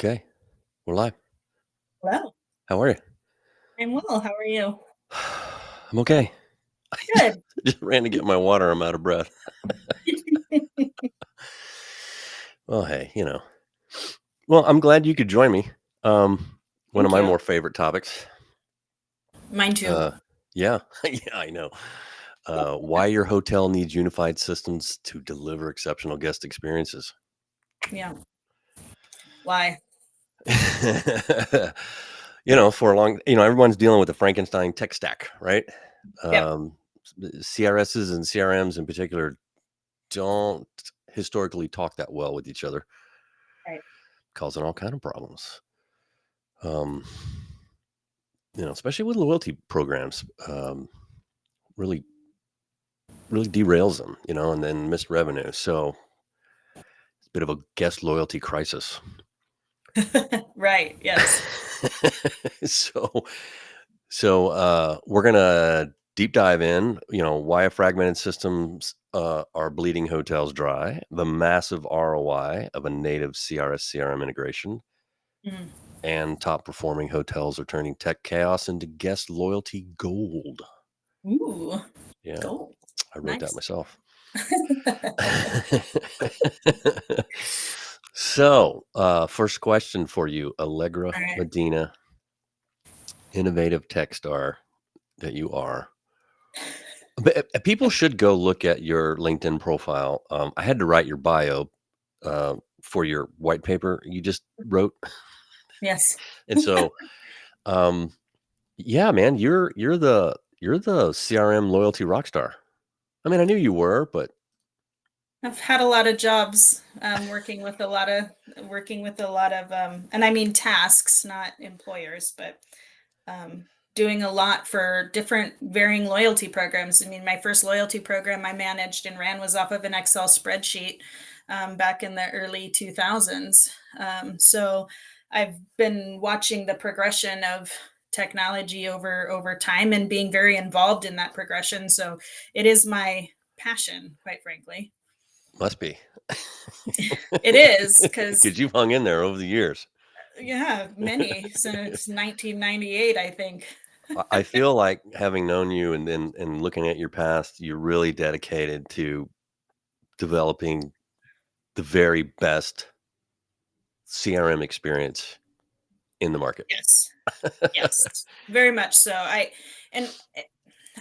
Okay, we're live. Hello. How are you? I'm well. How are you? I'm okay. I just Good. just ran to get my water. I'm out of breath. Well, hey, Well, I'm glad you could join me. One of Thank my you. more favorite topics. Mine too. Uh, yeah, yeah, I know. Why your hotel needs unified systems to deliver exceptional guest experiences. Yeah. Why? For a long, everyone's dealing with the Frankenstein tech stack, right? Yep. Um, CRSs and CRMs in particular don't historically talk that well with each other, Right. causing all kind of problems. Um, especially with loyalty programs, really, really derails them, and then missed revenue. So it's a bit of a guest loyalty crisis. Right. Yes. so, we're gonna deep dive in, why fragmented systems are bleeding hotels dry, the massive ROI of a native CRS CRM integration, Mm. and top performing hotels are turning tech chaos into guest loyalty gold. Ooh. Yeah, Gold. I wrote that Nice. myself. So, first question for you, Allegra All right. Medina, innovative tech star that you are. But people should go look at your LinkedIn profile. I had to write your bio for your white paper you just wrote, Yes. and so um, yeah, man, you're the CRM loyalty rock star. I mean, I knew you were, but I've had a lot of jobs working with a lot of and I mean tasks, not employers, but um doing a lot for different varying loyalty programs. I mean, my first loyalty program I managed and ran was off of an Excel spreadsheet back in the early 2000s. So I've been watching the progression of technology over time and being very involved in that progression. So it is my passion, quite frankly. must be It is because, because you've hung in there over the years. yeah, many since 1998, I think. I feel like having known you and looking at your past, you're really dedicated to developing the very best CRM experience in the market. Yes, yes, very much so. And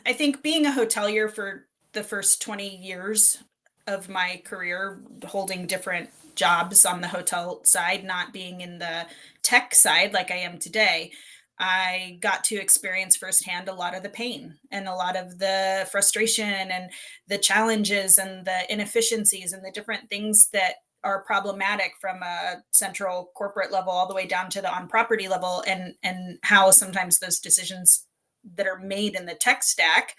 I think being a hotelier for the first 20 years of my career, holding different jobs on the hotel side, not being in the tech side like I am today, I got to experience firsthand a lot of the pain and a lot of the frustration and the challenges and the inefficiencies and the different things that are problematic from a central corporate level all the way down to the on property level, and how sometimes those decisions that are made in the tech stack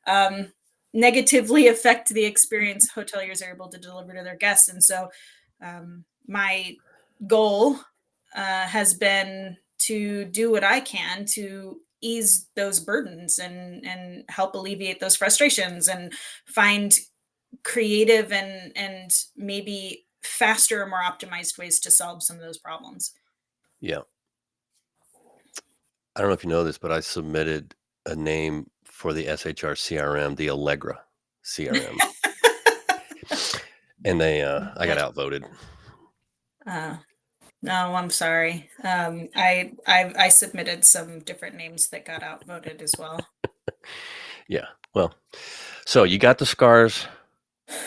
um, negatively affect the experience hoteliers are able to deliver to their guests. And so, my goal has been to do what I can to ease those burdens and help alleviate those frustrations and find creative and maybe faster, more optimized ways to solve some of those problems. Yeah. I don't know if you know this, but I submitted a name for the SHR CRM, the Allegra CRM, and I got Good. outvoted. Uh, no, I'm sorry. I submitted some different names that got outvoted as well. Yeah. Well, so you got the scars.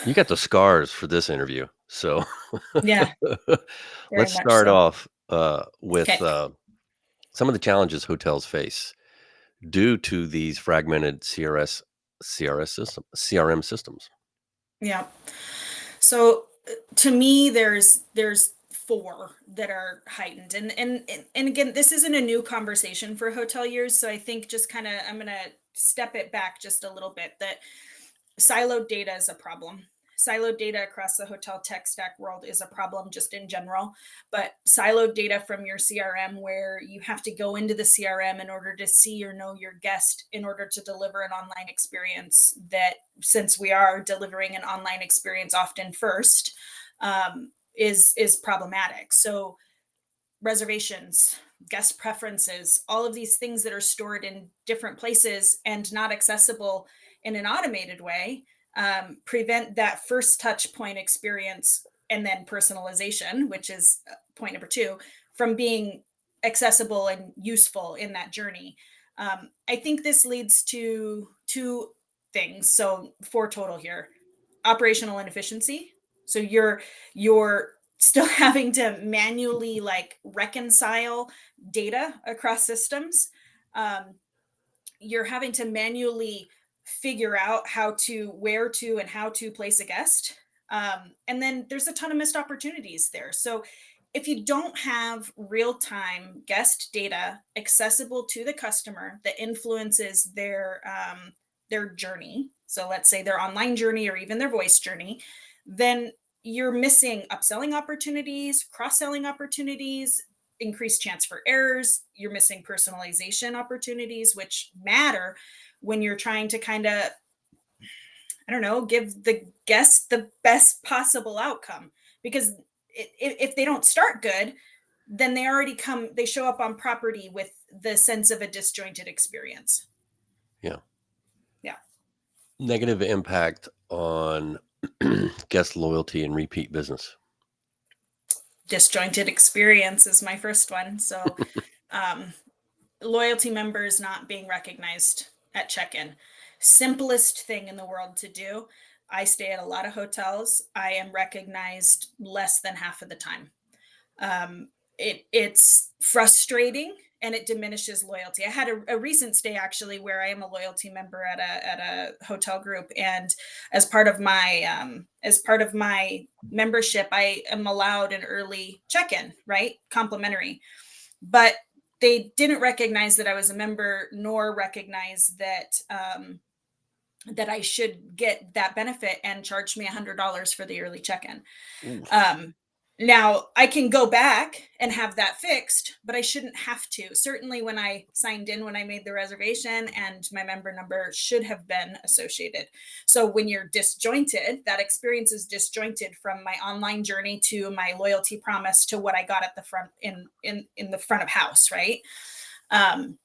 You got the scars for this interview. So Yeah, very let's much start so. off with Okay. some of the challenges hotels face due to these fragmented CRM systems. Yeah. So to me, there's four that are heightened, and again, this isn't a new conversation for hoteliers. So I think just kind of I'm gonna step it back just a little bit. That siloed data is a problem. Siloed data across the hotel tech stack world is a problem just in general. But siloed data from your CRM, where you have to go into the CRM in order to see or know your guest in order to deliver an online experience, that since we are delivering an online experience often first, is problematic. So reservations, guest preferences, all of these things that are stored in different places and not accessible in an automated way, prevent that first touch point experience and then personalization, which is point number two, from being accessible and useful in that journey. I think this leads to two things. So four total here: operational inefficiency. So you're still having to manually like reconcile data across systems. Um, you're having to manually figure out how to, where to, and how to place a guest. And then there's a ton of missed opportunities there. So if you don't have real time guest data accessible to the customer that influences their journey, so let's say their online journey or even their voice journey, then you're missing upselling opportunities, cross selling opportunities, increased chance for errors. You're missing personalization opportunities, which matter when you're trying to kind of, I don't know, give the guest the best possible outcome. Because if they don't start good, then they show up on property with the sense of a disjointed experience. Yeah. Yeah. Negative impact on guest loyalty and repeat business. Disjointed experience is my first one. So, um, loyalty members not being recognized at check-in. Simplest thing in the world to do. I stay at a lot of hotels. I am recognized less than half of the time. It's frustrating and it diminishes loyalty. I had a recent stay actually where I am a loyalty member at a hotel group, and as part of my membership, I am allowed an early check-in, right? Complimentary. But they didn't recognize that I was a member, nor recognize that I should get that benefit, and charged me $100 for the early check-in. Ooh, Um, Now I can go back and have that fixed, but I shouldn't have to. Certainly, when I signed in, when I made the reservation, and my member number should have been associated. So when you're disjointed, that experience is disjointed from my online journey to my loyalty promise to what I got at the front in the front of house, right? Um,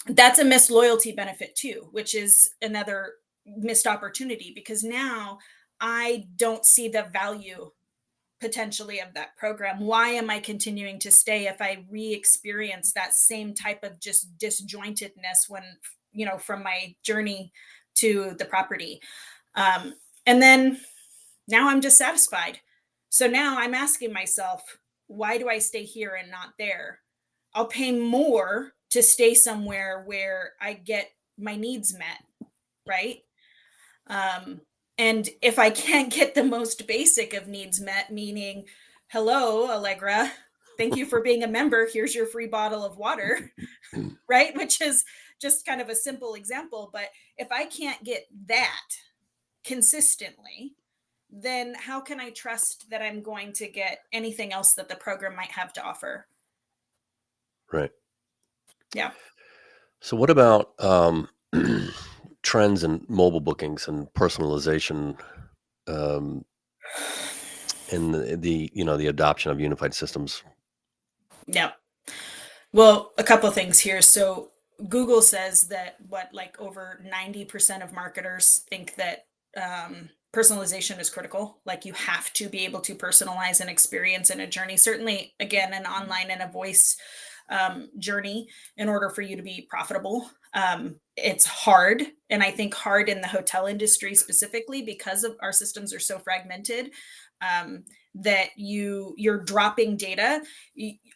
that's a missed loyalty benefit too, which is another missed opportunity, because now I don't see the value potentially of that program. Why am I continuing to stay if I re-experience that same type of just disjointedness when, from my journey to the property? And then now I'm dissatisfied. So now I'm asking myself, why do I stay here and not there? I'll pay more to stay somewhere where I get my needs met, right? Um, and if I can't get the most basic of needs met, meaning, hello, Allegra, thank you for being a member. Here's your free bottle of water, right? Which is just kind of a simple example. But if I can't get that consistently, then how can I trust that I'm going to get anything else that the program might have to offer? right. Yeah. So, what about trends in mobile bookings and personalization, um, and the adoption of unified systems? Yeah. Well, a couple things here. So Google says that like over 90% of marketers think that personalization is critical. Like you have to be able to personalize an experience and a journey. Certainly, again, an online and a voice journey in order for you to be profitable. It's hard, and I think hard in the hotel industry specifically because of our systems are so fragmented. Um, that you're dropping data.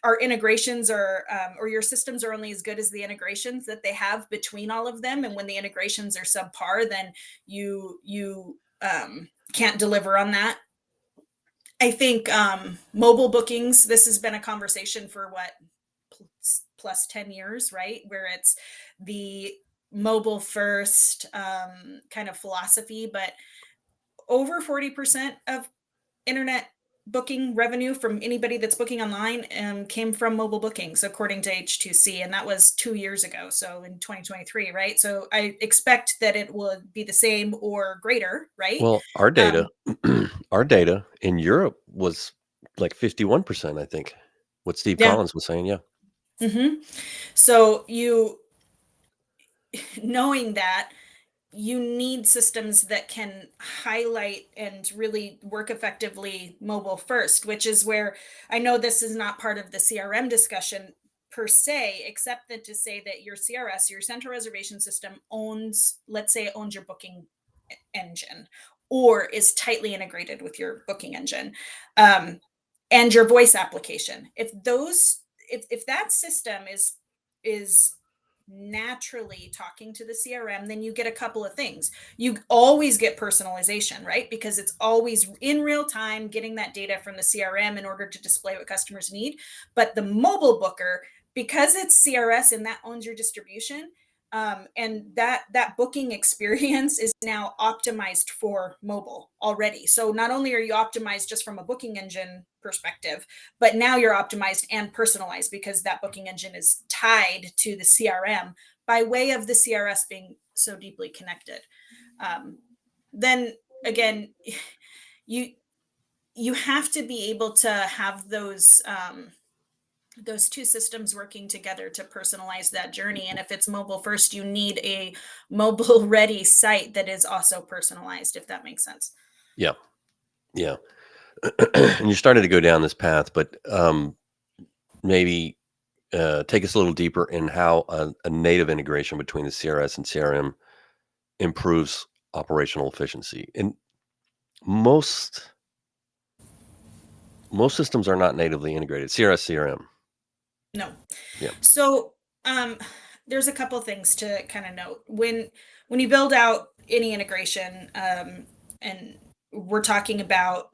Our integrations are or your systems are only as good as the integrations that they have between all of them, and when the integrations are subpar, then you can't deliver on that. I think mobile bookings, this has been a conversation for what, plus 10 years, right? Where it's the mobile first kind of philosophy, but over 40% of internet booking revenue from anybody that's booking online came from mobile bookings, according to H2C, and that was 2 years ago. So in 2023, right? So I expect that it will be the same or greater, right? Well, our data, Um, our data in Europe was like 51%, I think. what Steve Yeah. Collins was saying. Yeah. So knowing that, you need systems that can highlight and really work effectively mobile first, which is where I know this is not part of the CRM discussion per se, except that to say that your CRS, your central reservation system, owns, let's say, it owns your booking engine or is tightly integrated with your booking engine, um, and your voice application. If that system is naturally talking to the CRM, then you get a couple of things. You always get personalization, right? Because it's always in real time getting that data from the CRM in order to display what customers need. But the mobile booker, because it's CRS and that owns your distribution, and that booking experience is now optimized for mobile already. So not only are you optimized just from a booking engine perspective, but now you're optimized and personalized because that booking engine is tied to the CRM by way of the CRS being so deeply connected. Then again, you you have to be able to have those two systems working together to personalize that journey. And if it's mobile first, you need a mobile ready site that is also personalized, if that makes sense. Yeah. Yeah. And you're starting to go down this path, but maybe take us a little deeper in how a native integration between the CRS and CRM improves operational efficiency. And most most systems are not natively integrated. CRS, CRM. No. Yeah. So um, there's a couple things to kind of note when you build out any integration, and we're talking about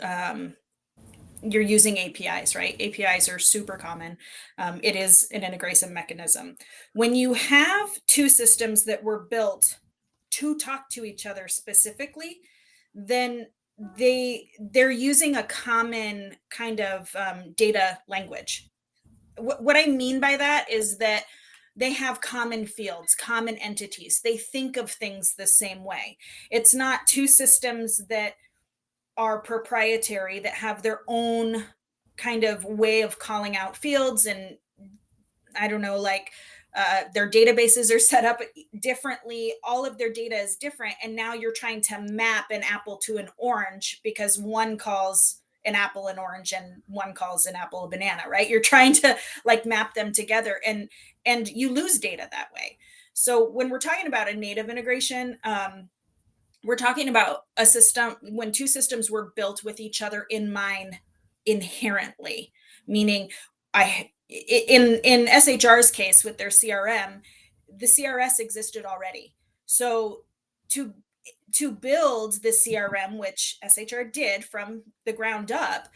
you're using APIs, right? APIs are super common. It is an integration mechanism. When you have two systems that were built to talk to each other specifically, then they're using a common kind of data language. What I mean by that is that they have common fields, common entities. They think of things the same way. It's not two systems that are proprietary that have their own kind of way of calling out fields, and I don't know, like their databases are set up differently. All of their data is different. And now you're trying to map an apple to an orange because one calls an apple an orange and one calls an apple a banana, right? You're trying to like map them together, and you lose data that way. So when we're talking about a native integration, we're talking about a system when two systems were built with each other in mind inherently, meaning in SHR's case with their CRM, the CRS existed already. So to to build the CRM, which SHR did from the ground up,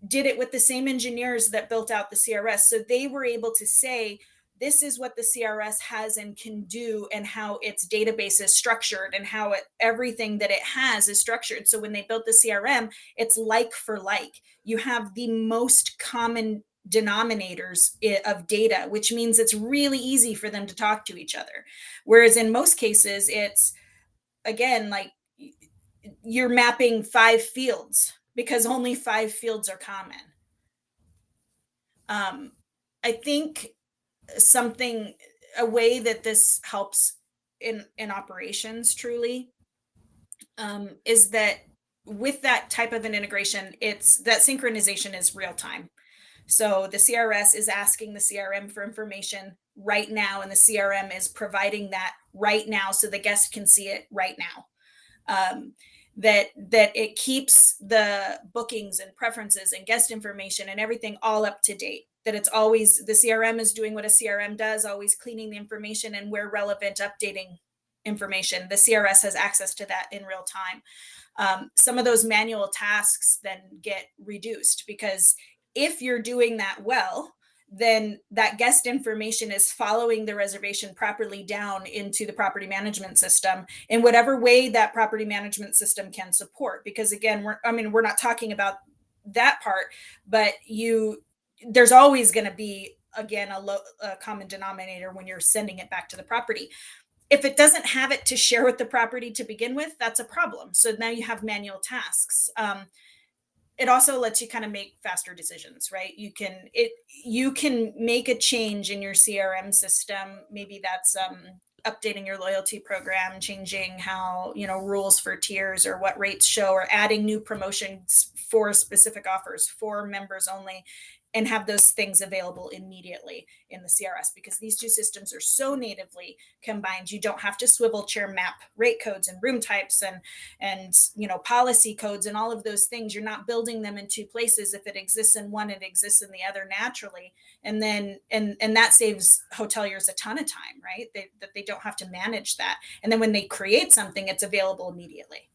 did it with the same engineers that built out the CRS. So they were able to say, this is what the CRS has and can do, and how its database is structured, and how everything that it has is structured. So when they built the CRM, it's like for like. You have the most common denominators of data, which means it's really easy for them to talk to each other. Whereas in most cases, it's again like you're mapping 5 fields because only 5 fields are common. Um, I think something a way that this helps in operations truly, is that with that type of an integration, it's that synchronization is real time. So the CRS is asking the CRM for information right now, and the CRM is providing that right now so the guest can see it right now. That it keeps the bookings and preferences and guest information and everything all up to date, that it's always the CRM is doing what a CRM does, always cleaning the information, and where relevant, updating information. The CRS has access to that in real time. Some of those manual tasks then get reduced because if you're doing that well, then that guest information is following the reservation properly down into the property management system in whatever way that property management system can support. Because again, we're not talking about that part, but there's always going to be again a common denominator when you're sending it back to the property. If it doesn't have it to share with the property to begin with, that's a problem. So now you have manual tasks. it also lets you kind of make faster decisions, right? You can make a change in your CRM system. Maybe that's updating your loyalty program, changing how, rules for tiers or what rates show, or adding new promotions for specific offers for members only, and have those things available immediately in the CRS, because these two systems are so natively combined. You don't have to swivel chair map rate codes and room types and policy codes and all of those things. You're not building them in two places. If it exists in one, it exists in the other naturally. And then and that saves hoteliers a ton of time, right? That they don't have to manage that. And then when they create something, it's available immediately.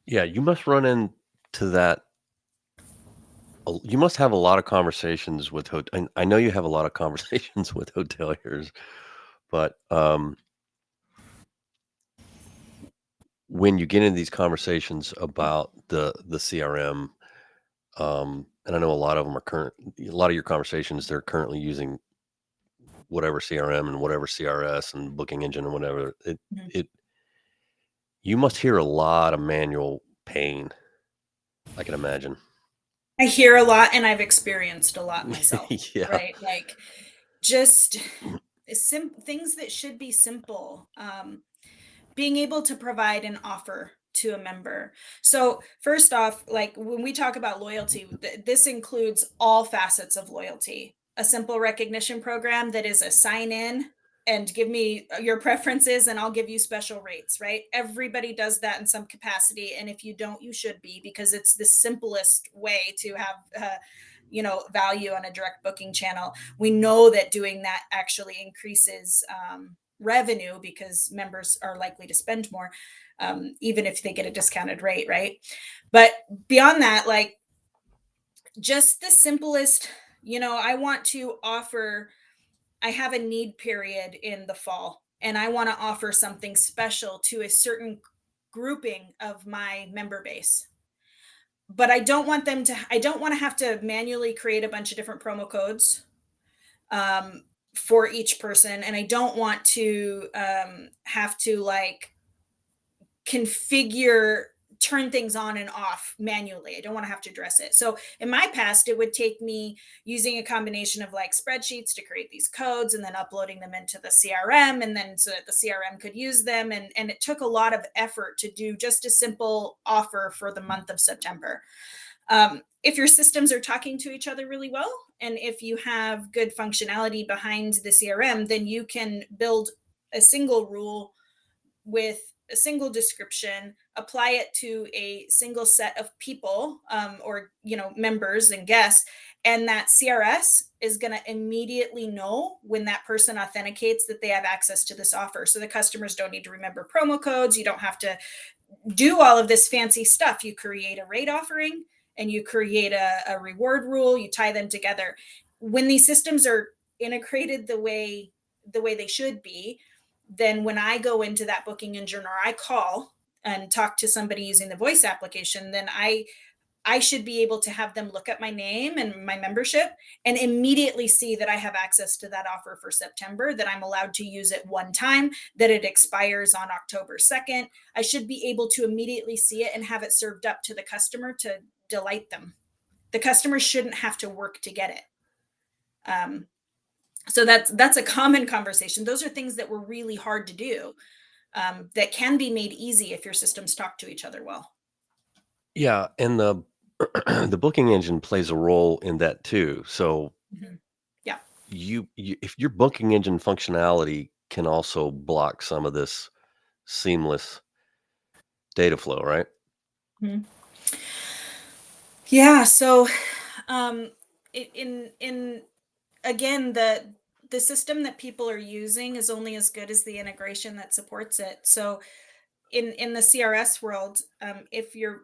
Yeah, you must run into that. You must have a lot of conversations with and I know you have a lot of conversations with hoteliers, but when you get into these conversations about the CRM, and I know a lot of them are a lot of your conversations, they're currently using whatever CRM and whatever CRS and booking engine and whatever. Mhm. It You must hear a lot of manual pain, I can imagine. I hear a lot, and I've experienced a lot myself, Yeah. right? Like, just things that should be simple. Being able to provide an offer to a member. So, first off, like when we talk about loyalty, this includes all facets of loyalty. A simple recognition program that is a sign in and give me your preferences and I'll give you special rates, right? Everybody does that in some capacity. And if you don't, you should be, because it's the simplest way to have, value on a direct booking channel. We know that doing that actually increases revenue, because members are likely to spend more, even if they get a discounted rate, right? But beyond that, like, just the simplest, I want to offer, I have a need period in the fall, and I want to offer something special to a certain grouping of my member base. But I don't want to have to manually create a bunch of different promo codes um, for each person. And I don't want to have to like configure, turn things on and off manually. I don't want to have to address it. So in my past, it would take me using a combination of like spreadsheets to create these codes and then uploading them into the CRM, and then so that the CRM could use them. And it took a lot of effort to do just a simple offer for the month of September. If your systems are talking to each other really well, and if you have good functionality behind the CRM, then you can build a single rule with a single description, apply it to a single set of people, or members and guests, and that CRS is going to immediately know when that person authenticates that they have access to this offer. So the customers don't need to remember promo codes. You don't have to do all of this fancy stuff. You create a rate offering and you create a reward rule, you tie them together. When these systems are integrated the way they should be, then when I go into that booking engine or I call and talk to somebody using the voice application, then I should be able to have them look at my name and my membership and immediately see that I have access to that offer for September, that I'm allowed to use it one time, that it expires on October 2nd. I should be able to immediately see it and have it served up to the customer to delight them. The customer shouldn't have to work to get it. So that's a common conversation. Those are things that were really hard to do, that can be made easy if your systems talk to each other well. Yeah, and the the booking engine plays a role in that too. So Mhm. Yeah. if your booking engine functionality can also block some of this seamless data flow, right? Mhm. Yeah. So, um, in again, the system that people are using is only as good as the integration that supports it. So, in the CRS world, if you're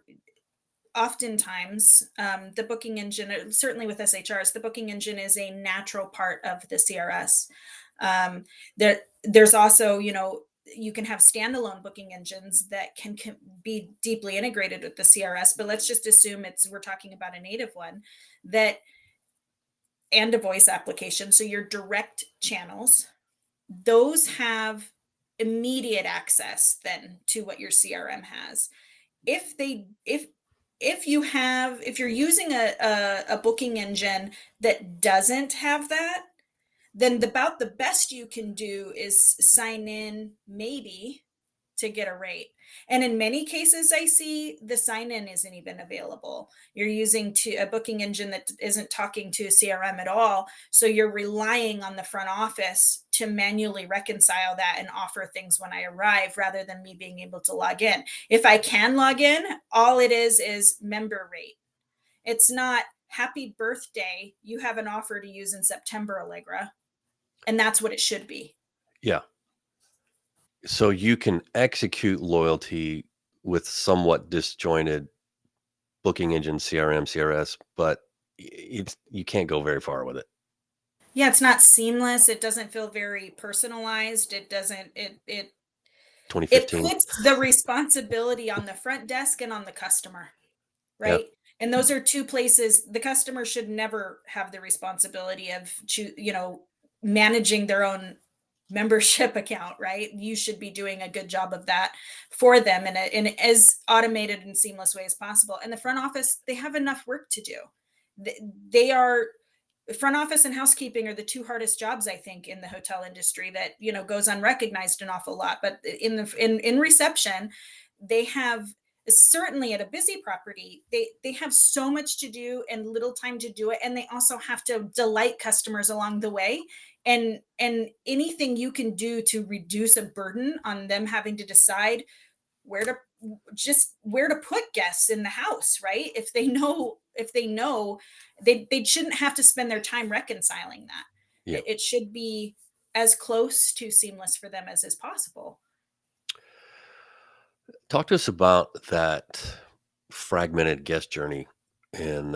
oftentimes the booking engine, certainly with SHRs, the booking engine is a natural part of the CRS. Um, there's also, you can have standalone booking engines that can be deeply integrated with the CRS, but let's just assume we're talking about a native one, that, and a voice application. So your direct channels, those have immediate access then to what your CRM has. If if you're using a booking engine that doesn't have that, then about the best you can do is sign in maybe to get a rate. And in many cases, I see the sign in isn't even available. You're using a booking engine that isn't talking to a CRM at all. So you're relying on the front office to manually reconcile that and offer things when I arrive rather than me being able to log in. If I can log in, all it is member rate. It's not happy birthday. You have an offer to use in September, Allegra. And that's what it should be. Yeah. So you can execute loyalty with somewhat disjointed booking engine, CRM, CRS, but you can't go very far with it. Yeah, it's not seamless. It doesn't feel very personalized. It doesn't it 2015. puts the responsibility on the front desk and on the customer, Yeah. right? And those are two places the customer should never have the responsibility of managing their own membership account, right? You should be doing a good job of that for them in as automated and seamless way as possible. And the front office, they have enough work to do. They are front office and housekeeping are the two hardest jobs I think in the hotel industry that goes unrecognized an awful lot. But in reception, they have certainly at a busy property they have so much to do and little time to do it, and they also have to delight customers along the way. And anything you can do to reduce a burden on them having to decide where to where to put guests in the house, right? If they know they shouldn't have to spend their time reconciling that. Yeah. It should be as close to seamless for them as is possible. Talk to us about that fragmented guest journey and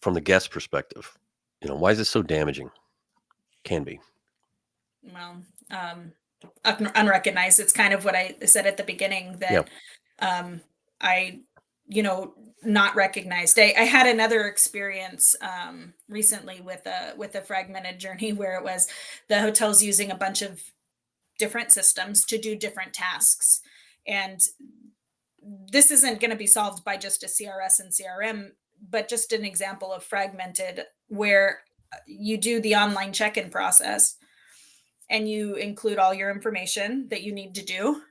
from the guest perspective. Why is it so damaging? Can be. Well, unrecognized, it's kind of what I said at the beginning Yeah. that I not recognized. I had another experience recently with a fragmented journey where it was the hotel's using a bunch of different systems to do different tasks. And this isn't going to be solved by just a CRS and CRM, but just an example of fragmented where you do the online check-in process and you include all your information that you need to do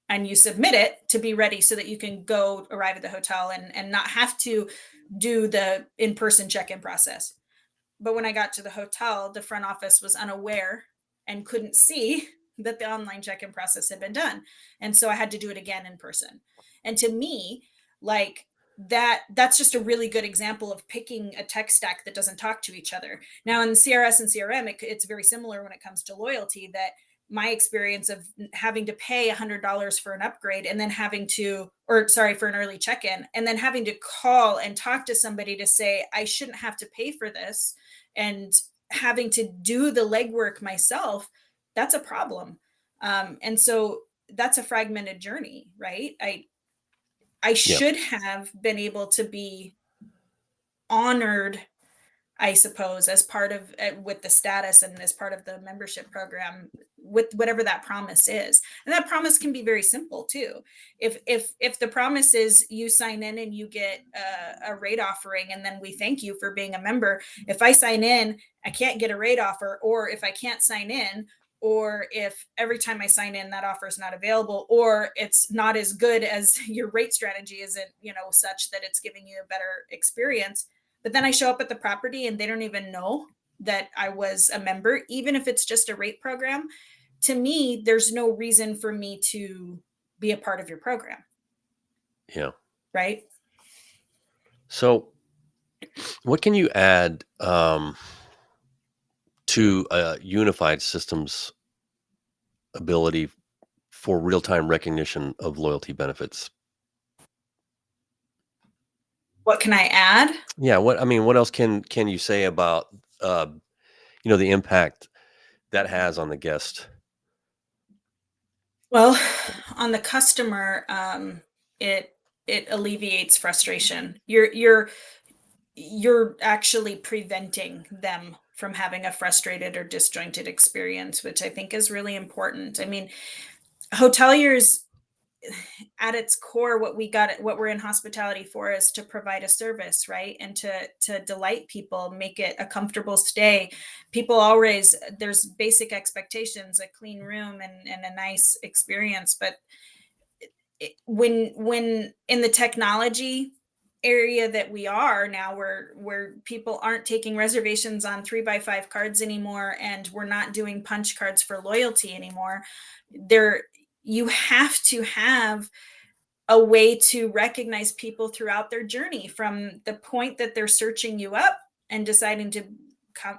and you submit it to be ready so that you can go arrive at the hotel and not have to do the in-person check-in process. But when I got to the hotel, the front office was unaware and couldn't see that the online check-in process had been done. And so I had to do it again in person. And to me, like that's just a really good example of picking a tech stack that doesn't talk to each other. Now in CRS and CRM, it's very similar when it comes to loyalty, that my experience of having to pay $100 for an upgrade and then having to, or sorry, for an early check-in, and then having to call and talk to somebody to say, I shouldn't have to pay for this, and having to do the legwork myself, that's a problem. And so that's a fragmented journey, right? I Yeah. should have been able to be honored, I suppose, as part of with the status and as part of the membership program with whatever that promise is. And that promise can be very simple too. If the promise is you sign in and you get a rate offering and then we thank you for being a member. If I sign in, I can't get a rate offer, or if I can't sign in, or if every time I sign in that offer is not available, or it's not as good as your rate strategy isn't, such that it's giving you a better experience, but then I show up at the property and they don't even know that I was a member, even if it's just a rate program. To me, there's no reason for me to be a part of your program, Yeah. right? So what can you add to a unified systems ability for real-time recognition of loyalty benefits? What can I add? Yeah, what else can you say about uh, the impact that has on the guest? Well, on the customer, it it alleviates frustration. You're actually preventing them from having a frustrated or disjointed experience, which I think is really important. I mean, hoteliers at its core, what we're in hospitality for is to provide a service, right? And to delight people, make it a comfortable stay. People always, there's basic expectations, a clean room and a nice experience. But when in the technology area that we are now, where people aren't taking reservations on 3x5 cards anymore, and we're not doing punch cards for loyalty anymore, there you have to have a way to recognize people throughout their journey, from the point that they're searching you up and deciding to come,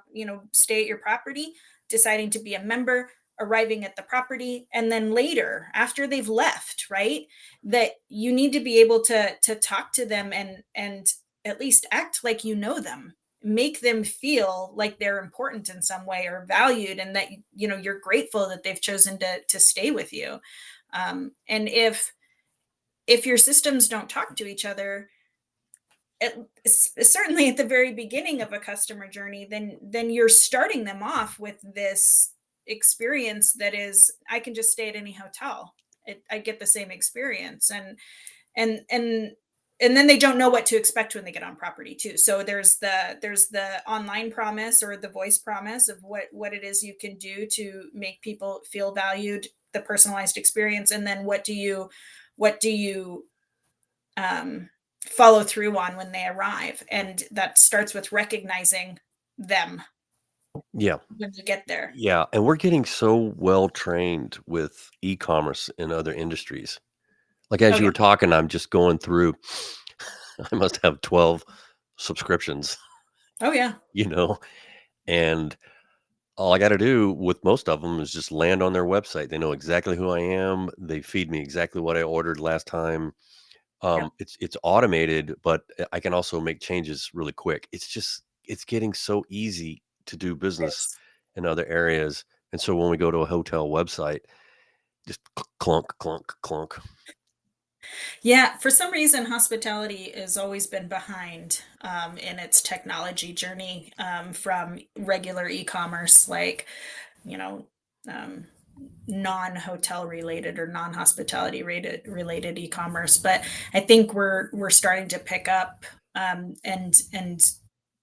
stay at your property, deciding to be a member, arriving at the property, and then later after they've left, right? That you need to be able to talk to them and at least act like you know them, make them feel like they're important in some way or valued, and that you're grateful that they've chosen to stay with you. And if your systems don't talk to each other, certainly at the very beginning of a customer journey, then you're starting them off with this experience that is, I can just stay at any hotel. I get the same experience, and and and then they don't know what to expect when they get on property too. So there's the online promise or the voice promise of what it is you can do to make people feel valued, the personalized experience, and then what do you um, follow through on when they arrive. And that starts with recognizing them Yeah. when you get there. Yeah, and we're getting so well trained with e-commerce in other industries. Like, Oh as you yeah. were talking, I'm just going through I must have 12 subscriptions, Oh yeah. you know, and all I gotta do with most of them is just land on their website. They know exactly who I am. They feed me exactly what I ordered last time. Yep. It's automated, but I can also make changes really quick. It's getting so easy to do business It's in other areas, and so when we go to a hotel website, just clunk, clunk, clunk. Yeah, for some reason, hospitality has always been behind in its technology journey, from regular e-commerce, like, you know, um, non-hotel related or non-hospitality related e-commerce. But I think we're starting to pick up, and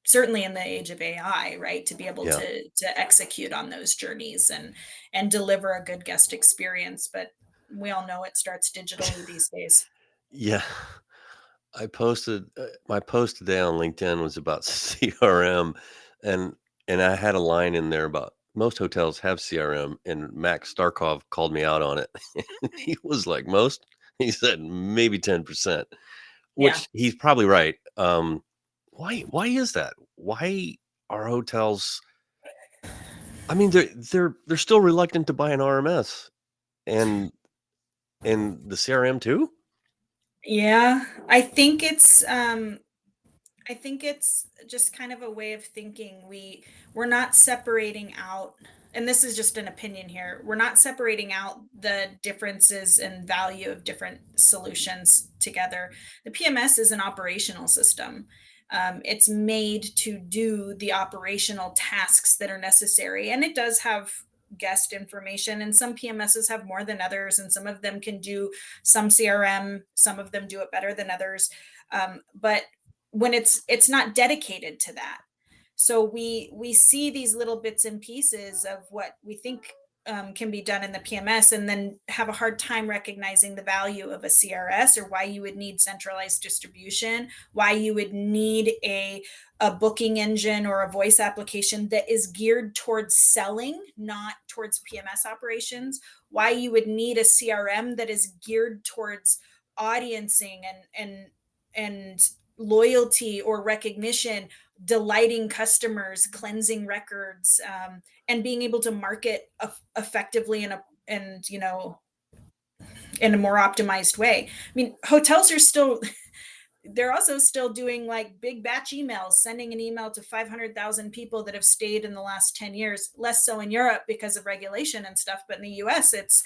certainly in the age of AI, right, to be able Yeah. to execute on those journeys and deliver a good guest experience. But we all know it starts digitally these days. Yeah. I posted my post today on LinkedIn was about CRM, and I had a line in there about most hotels have CRM, and Max Starkov called me out on it. He was like, "Most?" He said, "Maybe 10%," Yeah. which he's probably right. Why is that? Why are hotels I mean, they're still reluctant to buy an RMS and the CRM too? Yeah. I think it's just kind of a way of thinking. We're not separating out, and this is just an opinion here. We're not separating out the differences and value of different solutions together. The PMS is an operational system. It's made to do the operational tasks that are necessary, and it does have guest information. And some PMSs have more than others, and some of them can do some CRM. Some of them do it better than others. But when it's not dedicated to that, so we see these little bits and pieces of what we think can be done in the PMS, and then have a hard time recognizing the value of a CRS, or why you would need centralized distribution, why you would need a booking engine or a voice application that is geared towards selling, not towards PMS operations, why you would need a CRM that is geared towards audiencing and loyalty or recognition, delighting customers, cleansing records, and being able to market effectively and in a more optimized way. I mean, hotels are still they're also still doing like big batch emails, sending an email to 500,000 people that have stayed in the last 10 years. Less so in Europe because of regulation and stuff, but in the US, it's,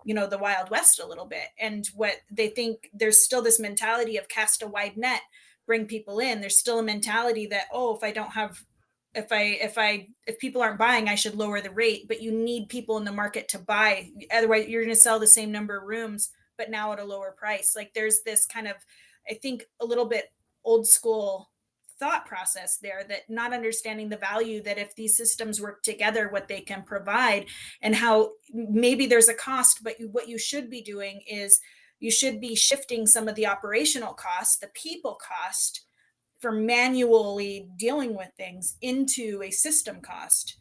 the Wild West a little bit. And what they think, there's still this mentality of cast a wide net, bring people in. There's still a mentality that, oh, if I don't have, if people aren't buying, I should lower the rate, but you need people in the market to buy. Otherwise, you're going to sell the same number of rooms but now at a lower price. Like there's this kind of, I think, a little bit old school thought process there, that not understanding the value that if these systems work together, what they can provide, and how maybe there's a cost, but what you should be doing is you should be shifting some of the operational costs, the people cost for manually dealing with things, into a system cost.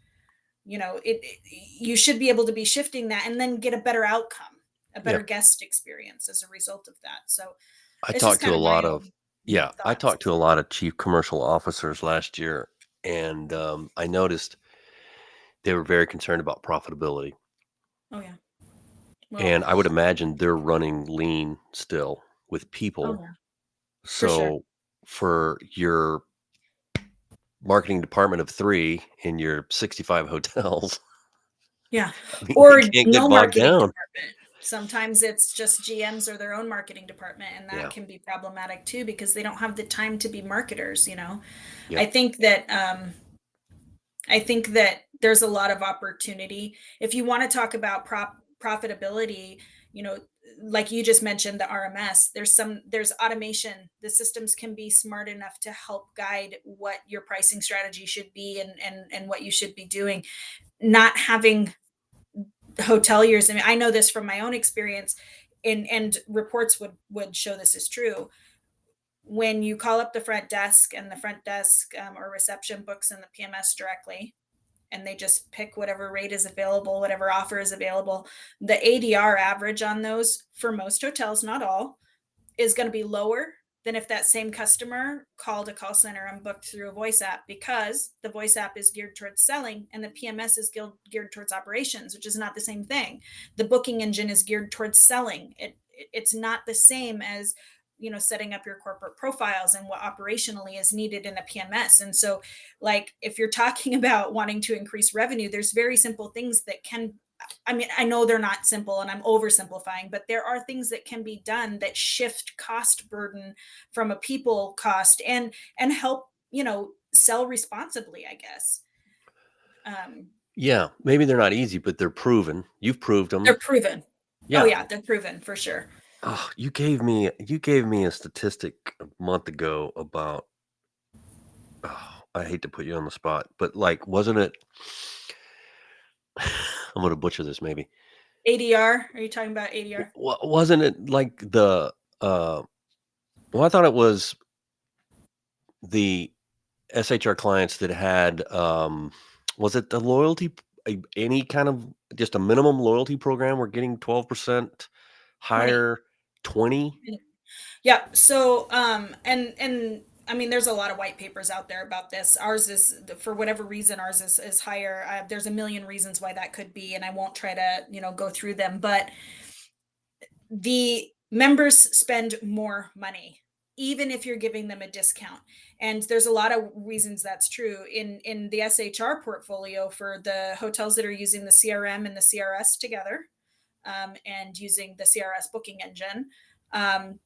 You should be able to be shifting that and then get a better outcome, a Yeah. better guest experience as a result of that. So I it's just talked to kind a of my lot of own yeah, I talked thoughts. to a lot of chief commercial officers last year, and I noticed they were very concerned about profitability. Oh yeah. Well, And I would imagine they're running lean still with oh people. yeah, for sure. So for your marketing department of 3 in your 65 hotels, Yeah. I mean, they Or can't get no bogged marketing down. department. Sometimes it's just GMs or their own marketing department, and that Yeah. can be problematic too because they don't have the time to be marketers. I Yep. think that I think that there's a lot of opportunity. If you want to talk about profitability, you know, like you just mentioned the RMS, there's automation. The systems can be smart enough to help guide what your pricing strategy should be, and what you should be doing. Not having hoteliers, I mean, I know this from my own experience, and reports would show this is true. When you call up the front desk, and the front desk or reception books in the PMS directly, and they just pick whatever rate is available, whatever offer is available, the ADR average on those for most hotels, not all, is going to be lower than if that same customer called a call center and booked through a voice app, because the voice app is geared towards selling and the PMS is geared towards operations, which is not the same thing. The booking engine is geared towards selling. It's not the same as setting up your corporate profiles and what operationally is needed in a PMS. And so, like, if you're talking about wanting to increase revenue, there's very simple things that can, I mean, I know they're not simple and I'm oversimplifying, but there are things that can be done that shift cost burden from a people cost, and help, sell responsibly, I guess. Um, Yeah, maybe they're not easy, but they're proven. You've proved they're them. proven. Oh Yeah. yeah, they're proven for sure. Oh, you gave me a statistic a month ago about I hate to put you on the spot, but, like, wasn't it I'm gonna butcher this maybe. ADR, are you talking about ADR? Wasn't it like uh well, I thought it was the SHR clients that had, was it the any kind of just a minimum loyalty program were getting 12% 20. higher, 20? Yeah. So, and I mean, there's a lot of white papers out there about this. Ours is, for whatever reason, ours is higher. There's a million reasons why that could be, and I won't try to, go through them. But the members spend more money, even if you're giving them a discount. And there's a lot of reasons that's true. In the SHR portfolio, for the hotels that are using the CRM and the CRS together, and using the CRS booking engine, um,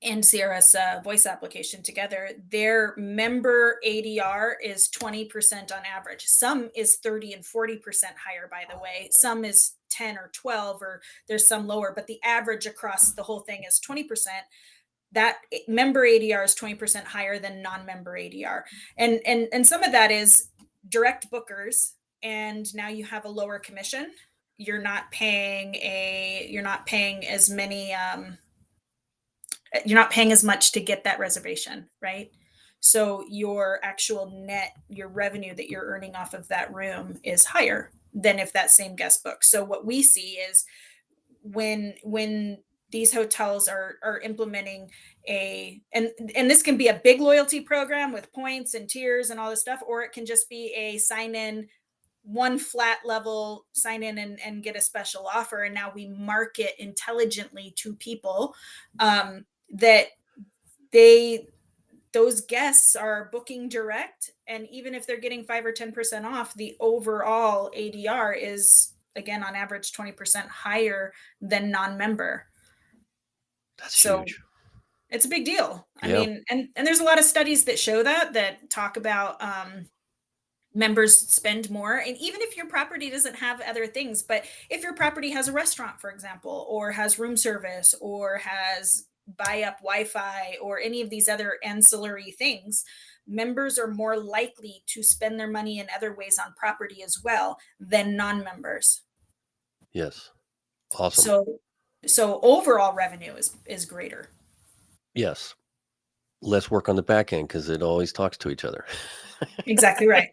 and CRS voice application together, their member ADR is 20% on average. Some is 30 and 40% higher, by the way. Some is 10 or 12, or there's some lower, but the average across the whole thing is 20%. That member ADR is 20% higher than non-member ADR. And some of that is direct bookers, and now you have a lower commission. You're not paying as many you're not paying as much to get that reservation, right? So your actual net, your revenue that you're earning off of that room is higher than if that same guest book. So what we see is, when these hotels are implementing and this can be a big loyalty program with points and tiers and all this stuff, or it can just be a sign in, one flat level, sign in and get a special offer, and now we market intelligently to people, that they those guests are booking direct, and even if they're getting 5 or 10% off, the overall ADR is, again, on average 20% higher than non-member. That's So huge. it's a big deal. I Yeah. mean, and there's a lot of studies that show that talk about members spend more. And even if your property doesn't have other things, but if your property has a restaurant, for example, or has room service, or has buy up Wi-Fi, or any of these other ancillary things, members are more likely to spend their money in other ways on property as well than non-members. Yes. Awesome. So so overall revenue is greater. Yes. Less work on the back end because it always talks to each other. Exactly right.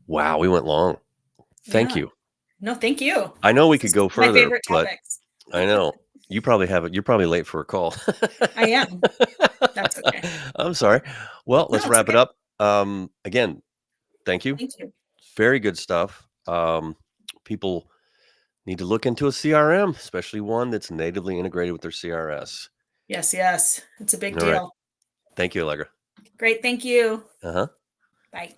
Wow, we went long. Thank Yeah. you. No, thank you. I know we This could is go my further, favorite but topics. I know you probably have it. You're probably late for a call. I am. That's okay. I'm sorry. Well, No, let's it's wrap it okay. up. Again, thank you. Thank you. Very good stuff. People need to look into a CRM, especially one that's natively integrated with their CRS. Yes, yes. It's a big All right. deal. Thank you, Allegra. Great. Thank you. Uh huh. Bye.